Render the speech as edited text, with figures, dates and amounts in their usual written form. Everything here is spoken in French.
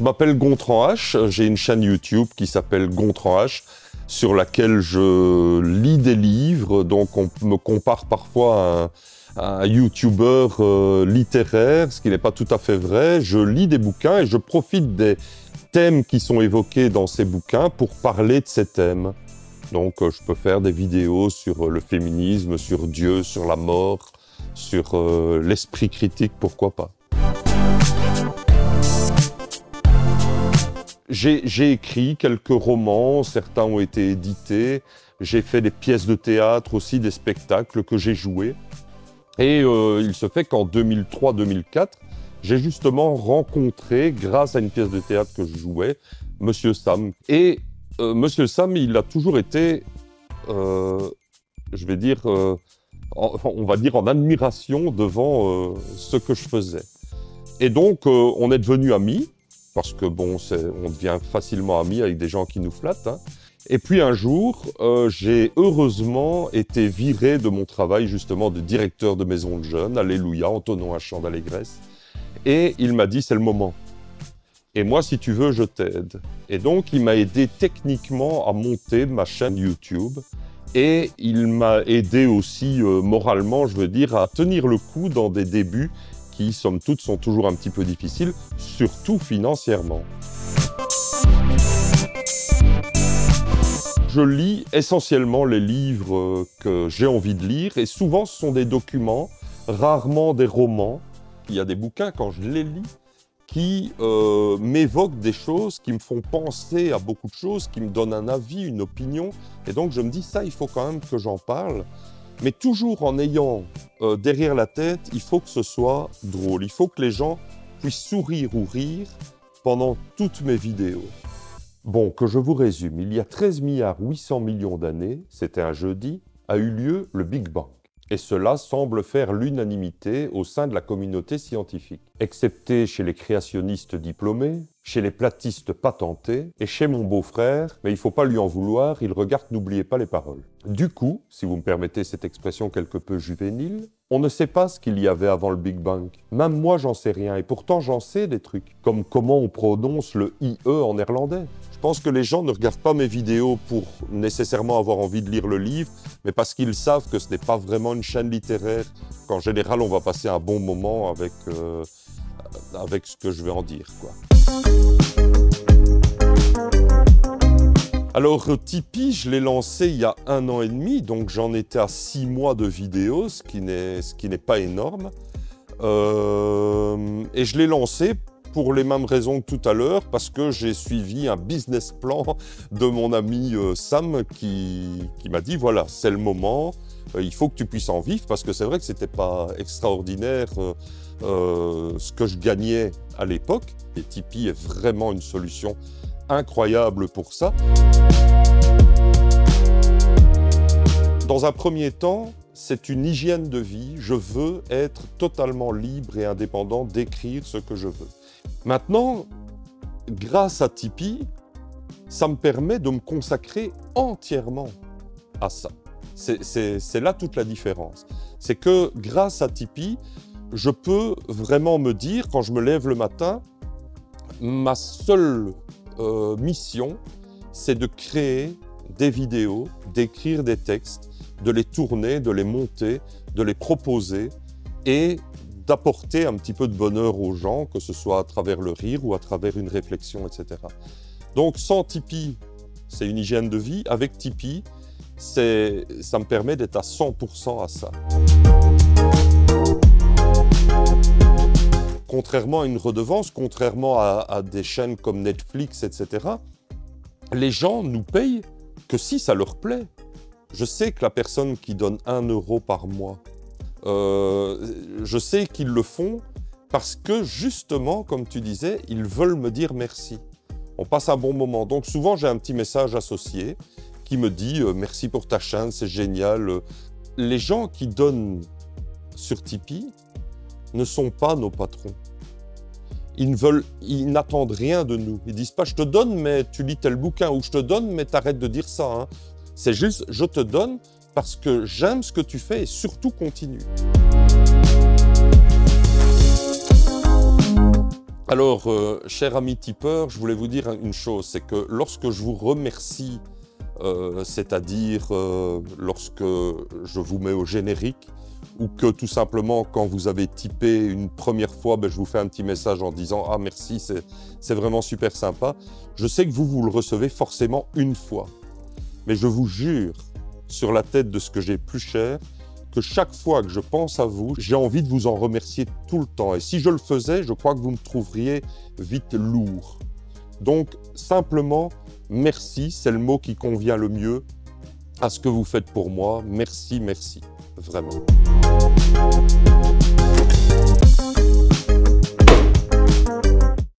m'appelle Gontran H, j'ai une chaîne YouTube qui s'appelle Gontran H, sur laquelle je lis des livres, donc on me compare parfois à un YouTuber littéraire, ce qui n'est pas tout à fait vrai. Je lis des bouquins et je profite des thèmes qui sont évoqués dans ces bouquins pour parler de ces thèmes. Donc je peux faire des vidéos sur le féminisme, sur Dieu, sur la mort, sur l'esprit critique, pourquoi pas. J'ai écrit quelques romans, certains ont été édités, j'ai fait des pièces de théâtre aussi, des spectacles que j'ai joués. Et il se fait qu'en 2003-2004, j'ai justement rencontré, grâce à une pièce de théâtre que je jouais, Monsieur Sam. Et Monsieur Sam, il a toujours été, je vais dire, on va dire en admiration devant ce que je faisais. Et donc, on est devenus amis. Parce que bon, on devient facilement amis avec des gens qui nous flattent. Hein. Et puis un jour, j'ai heureusement été viré de mon travail justement de directeur de maison de jeunes, alléluia, en ton nom un chant d'allégresse. Et il m'a dit, c'est le moment. Et moi, si tu veux, je t'aide. Et donc, il m'a aidé techniquement à monter ma chaîne YouTube. Et il m'a aidé aussi moralement, je veux dire, à tenir le coup dans des débuts qui, somme toute, sont toujours un petit peu difficiles, surtout financièrement. Je lis essentiellement les livres que j'ai envie de lire, et souvent ce sont des documents, rarement des romans. Il y a des bouquins, quand je les lis, qui m'évoquent des choses, qui me font penser à beaucoup de choses, qui me donnent un avis, une opinion, et donc je me dis, ça, il faut quand même que j'en parle. Mais toujours en ayant derrière la tête, il faut que ce soit drôle. Il faut que les gens puissent sourire ou rire pendant toutes mes vidéos. Bon, que je vous résume. Il y a 13,8 milliards d'années, c'était un jeudi, a eu lieu le Big Bang. Et cela semble faire l'unanimité au sein de la communauté scientifique, excepté chez les créationnistes diplômés, chez les platistes patentés et chez mon beau-frère, mais il ne faut pas lui en vouloir, il regarde N'oubliez pas les paroles. Du coup, si vous me permettez cette expression quelque peu juvénile, on ne sait pas ce qu'il y avait avant le Big Bang. Même moi, j'en sais rien, et pourtant j'en sais des trucs, comme comment on prononce le IE en néerlandais. Je pense que les gens ne regardent pas mes vidéos pour nécessairement avoir envie de lire le livre, mais parce qu'ils savent que ce n'est pas vraiment une chaîne littéraire, qu'en général, on va passer un bon moment avec ce que je vais en dire, quoi. Alors Tipeee, je l'ai lancé il y a 1 an et demi, donc j'en étais à 6 mois de vidéos, ce qui n'est pas énorme. Et je l'ai lancé pour les mêmes raisons que tout à l'heure, parce que j'ai suivi un business plan de mon ami Sam qui m'a dit, voilà, c'est le moment, il faut que tu puisses en vivre, parce que c'est vrai que c'était pas extraordinaire ce que je gagnais à l'époque, et Tipeee est vraiment une solution incroyable pour ça. Dans un premier temps, c'est une hygiène de vie. Je veux être totalement libre et indépendant d'écrire ce que je veux. Maintenant, grâce à Tipeee, ça me permet de me consacrer entièrement à ça. C'est là toute la différence. C'est que grâce à Tipeee, je peux vraiment me dire, quand je me lève le matin, ma seule mission, c'est de créer des vidéos, d'écrire des textes, de les tourner, de les monter, de les proposer et d'apporter un petit peu de bonheur aux gens, que ce soit à travers le rire ou à travers une réflexion, etc. Donc sans Tipeee, c'est une hygiène de vie. Avec Tipeee, ça me permet d'être à 100% à ça. Contrairement à une redevance, contrairement à des chaînes comme Netflix, etc., les gens nous payent que si ça leur plaît. Je sais que la personne qui donne 1 euro par mois, je sais qu'ils le font parce que justement, comme tu disais, ils veulent me dire merci. On passe un bon moment. Donc souvent, j'ai un petit message associé qui me dit « Merci pour ta chaîne, c'est génial ». Les gens qui donnent sur Tipeee ne sont pas nos patrons. Ils n'attendent rien de nous. Ils disent pas « je te donne, mais tu lis tel bouquin » ou « je te donne, mais t'arrêtes de dire ça hein. ». C'est juste « je te donne parce que j'aime ce que tu fais et surtout continue ». Alors, cher ami tipeur, je voulais vous dire une chose, c'est que lorsque je vous remercie, c'est-à-dire lorsque je vous mets au générique, ou que tout simplement quand vous avez typé une première fois, ben, je vous fais un petit message en disant « Ah merci, c'est vraiment super sympa », je sais que vous le recevez forcément une fois. Mais je vous jure, sur la tête de ce que j'ai plus cher, que chaque fois que je pense à vous, j'ai envie de vous en remercier tout le temps. Et si je le faisais, je crois que vous me trouveriez vite lourd. Donc, simplement, merci, c'est le mot qui convient le mieux à ce que vous faites pour moi. Merci, merci, vraiment.